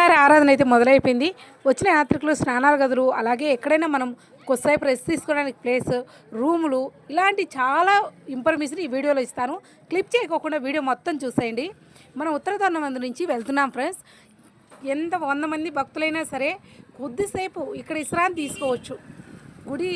స్వామివారి ఆరాధన అయితే మొదలైపోయింది. వచ్చిన యాత్రికులు స్నానాల గదులు, అలాగే ఎక్కడైనా మనం కొద్దిసేపు రెస్ట్ తీసుకోవడానికి ప్లేస్, రూములు, ఇలాంటి చాలా ఇన్ఫర్మేషన్ ఈ వీడియోలో ఇస్తాను. క్లిప్ చేయకోకుండా వీడియో మొత్తం చూసేయండి. మనం ఉత్తరతోరణం నుంచి వెళ్తున్నాం ఫ్రెండ్స్. ఎంత 100 మంది భక్తులైనా సరే కొద్దిసేపు ఇక్కడ విశ్రాంతి తీసుకోవచ్చు. గుడి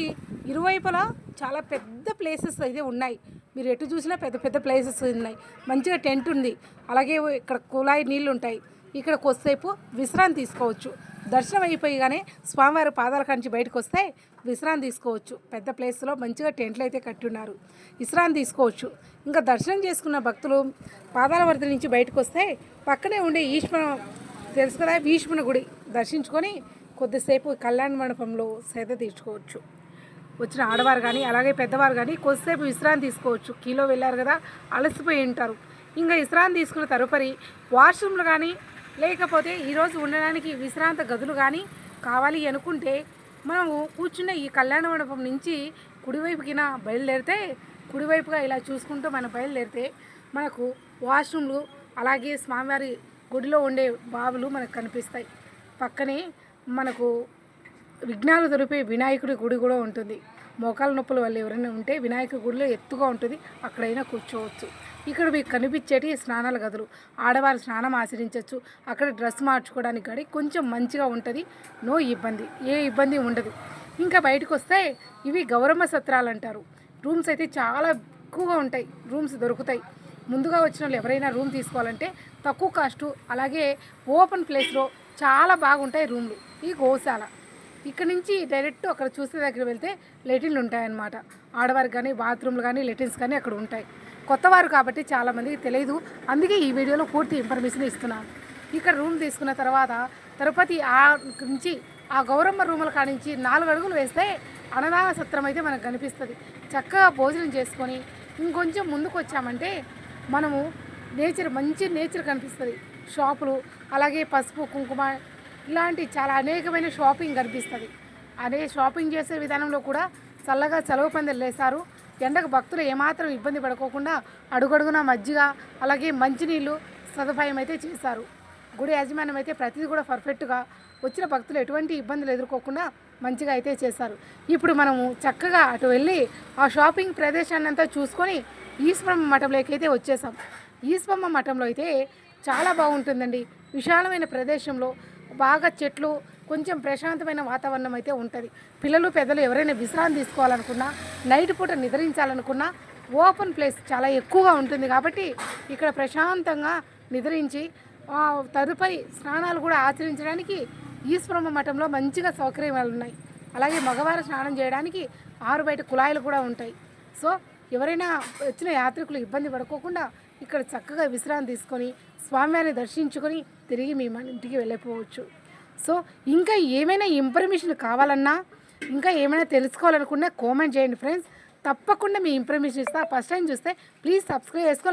ఇరువైపులా చాలా పెద్ద ప్లేసెస్ అయితే ఉన్నాయి. మీరు ఎటు చూసినా పెద్ద పెద్ద ప్లేసెస్ ఉన్నాయి. మంచిగా టెంట్ ఉంది. అలాగే ఇక్కడ కుళాయి నీళ్ళు ఉంటాయి. ఇక్కడ కొద్దిసేపు విశ్రాంతి తీసుకోవచ్చు. దర్శనం అయిపోయిగానే స్వామివారి పాదాల కాంచి బయటకు వస్తే విశ్రాంతి తీసుకోవచ్చు. పెద్ద ప్లేస్లో మంచిగా టెంట్లు అయితే కట్టున్నారు. విశ్రాంతి తీసుకోవచ్చు. ఇంకా దర్శనం చేసుకున్న భక్తులు పాదాల వరద నుంచి బయటకు వస్తే పక్కనే ఉండే ఈశ్వరం తెలుసు కదా, భీష్ముని గుడి దర్శించుకొని కొద్దిసేపు కళ్యాణ మండపంలో సేద తీర్చుకోవచ్చు. వచ్చిన ఆడవారు కానీ అలాగే పెద్దవారు కానీ కొద్దిసేపు విశ్రాంతి తీసుకోవచ్చు. కీలో వెళ్ళారు కదా, అలసిపోయి ఉంటారు. ఇంకా విశ్రాంతి తీసుకున్న తదుపరి వాష్రూమ్లు కానీ లేకపోతే ఈరోజు ఉండడానికి విశ్రాంత గదులు కానీ కావాలి అనుకుంటే మనము కూర్చున్న ఈ కళ్యాణ మండపం నుంచి కుడివైపుకిన బయలుదేరితే, కుడివైపుగా ఇలా చూసుకుంటూ మనం బయలుదేరితే మనకు వాష్రూమ్లు అలాగే స్వామివారి గుడిలో ఉండే బావులు మనకు కనిపిస్తాయి. పక్కనే మనకు విఘ్నాలు దొరికే వినాయకుడి గుడి కూడా ఉంటుంది. మోకాల నొప్పుల వల్ల ఎవరైనా ఉంటే వినాయకుడి గుడిలో ఎత్తుగా ఉంటుంది, అక్కడైనా కూర్చోవచ్చు. ఇక్కడ మీకు కనిపించేటి స్నానాల గదులు, ఆడవారు స్నానం ఆచరించవచ్చు. అక్కడ డ్రెస్ మార్చుకోవడానికి కానీ కొంచెం మంచిగా ఉంటుంది. నో ఇబ్బంది, ఏ ఇబ్బంది ఉండదు. ఇంకా బయటకు వస్తే ఇవి గౌరమ్మ సత్రాలు అంటారు. రూమ్స్ అయితే చాలా ఎక్కువగా ఉంటాయి. రూమ్స్ దొరుకుతాయి. ముందుగా వచ్చిన వాళ్ళు ఎవరైనా రూమ్ తీసుకోవాలంటే తక్కువ కాస్టు, అలాగే ఓపెన్ ప్లేస్లో చాలా బాగుంటాయి రూమ్లు. ఈ గోశాల ఇక్కడ నుంచి డైరెక్ట్ అక్కడ చూసే దగ్గర వెళ్తే లెటిన్లు ఉంటాయన్నమాట. ఆడవారికి కానీ బాత్రూమ్లు కానీ లెటిన్స్ కానీ అక్కడ ఉంటాయి. కొత్తవారు కాబట్టి చాలామందికి తెలియదు, అందుకే ఈ వీడియోలో పూర్తి ఇన్ఫర్మేషన్ ఇస్తున్నాను. ఇక్కడ రూమ్ తీసుకున్న తర్వాత తిరుపతి నుంచి ఆ గౌరమ్మ రూముల కానించి 4 అడుగులు వేస్తే అన్నదాన సత్రం అయితే మనకు కనిపిస్తుంది. చక్కగా భోజనం చేసుకొని ఇంకొంచెం ముందుకు వచ్చామంటే మనము మంచి నేచర్ కనిపిస్తుంది. షాపులు అలాగే పసుపు కుంకుమ ఇలాంటి చాలా అనేకమైన షాపింగ్ కనిపిస్తుంది. అదే షాపింగ్ చేసే విధానంలో కూడా చల్లగా చలువ పందిళ్ళు వేశారు. ఎండకు భక్తులు ఏమాత్రం ఇబ్బంది పడుకోకుండా అడుగడుగున మజ్జిగ అలాగే మంచినీళ్ళు సదుపాయం అయితే చేశారు. గుడి యాజమాన్యం అయితే ప్రతిదీ కూడా పర్ఫెక్ట్గా వచ్చిన భక్తులు ఎటువంటి ఇబ్బందులు ఎదుర్కోకుండా మంచిగా అయితే చేశారు. ఇప్పుడు మనము చక్కగా అటు వెళ్ళి ఆ షాపింగ్ ప్రదేశాన్ని అంతా చూసుకొని ఈశ్వరమ్మ మఠంలోకి అయితే వచ్చేసాం. ఈశ్వరమ్మ మఠంలో అయితే చాలా బాగుంటుందండి. విశాలమైన ప్రదేశంలో బాగా చెట్లు, కొంచెం ప్రశాంతమైన వాతావరణం అయితే ఉంటుంది. పిల్లలు పెద్దలు ఎవరైనా విశ్రాంతి తీసుకోవాలనుకున్నా, నైట్ పూట నిద్రించాలనుకున్నా ఓపెన్ ప్లేస్ చాలా ఎక్కువగా ఉంటుంది. కాబట్టి ఇక్కడ ప్రశాంతంగా నిద్రించి తదుపరి స్నానాలు కూడా ఆచరించడానికి ఈశ్వరమ్మ మఠంలో మంచిగా సౌకర్యాలు ఉన్నాయి. అలాగే మగవారు స్నానం చేయడానికి 6 బయట కుళాయిలు కూడా ఉంటాయి. సో ఎవరైనా వచ్చిన యాత్రికులు ఇబ్బంది పడుకోకుండా ఇక్కడ చక్కగా విశ్రాంతి తీసుకొని స్వామివారిని దర్శించుకొని తిరిగి మీ ఇంటికి వెళ్ళిపోవచ్చు. సో ఇంకా ఏమైనా ఇన్ఫర్మేషన్ కావాలన్నా, ఇంకా ఏమైనా తెలుసుకోవాలనుకున్నా కామెంట్ చేయండి ఫ్రెండ్స్. తప్పకుండా మీ ఇన్ఫర్మేషన్ ఇస్తా. ఫస్ట్ టైం చూస్తే ప్లీజ్ సబ్స్క్రైబ్ చేసుకో.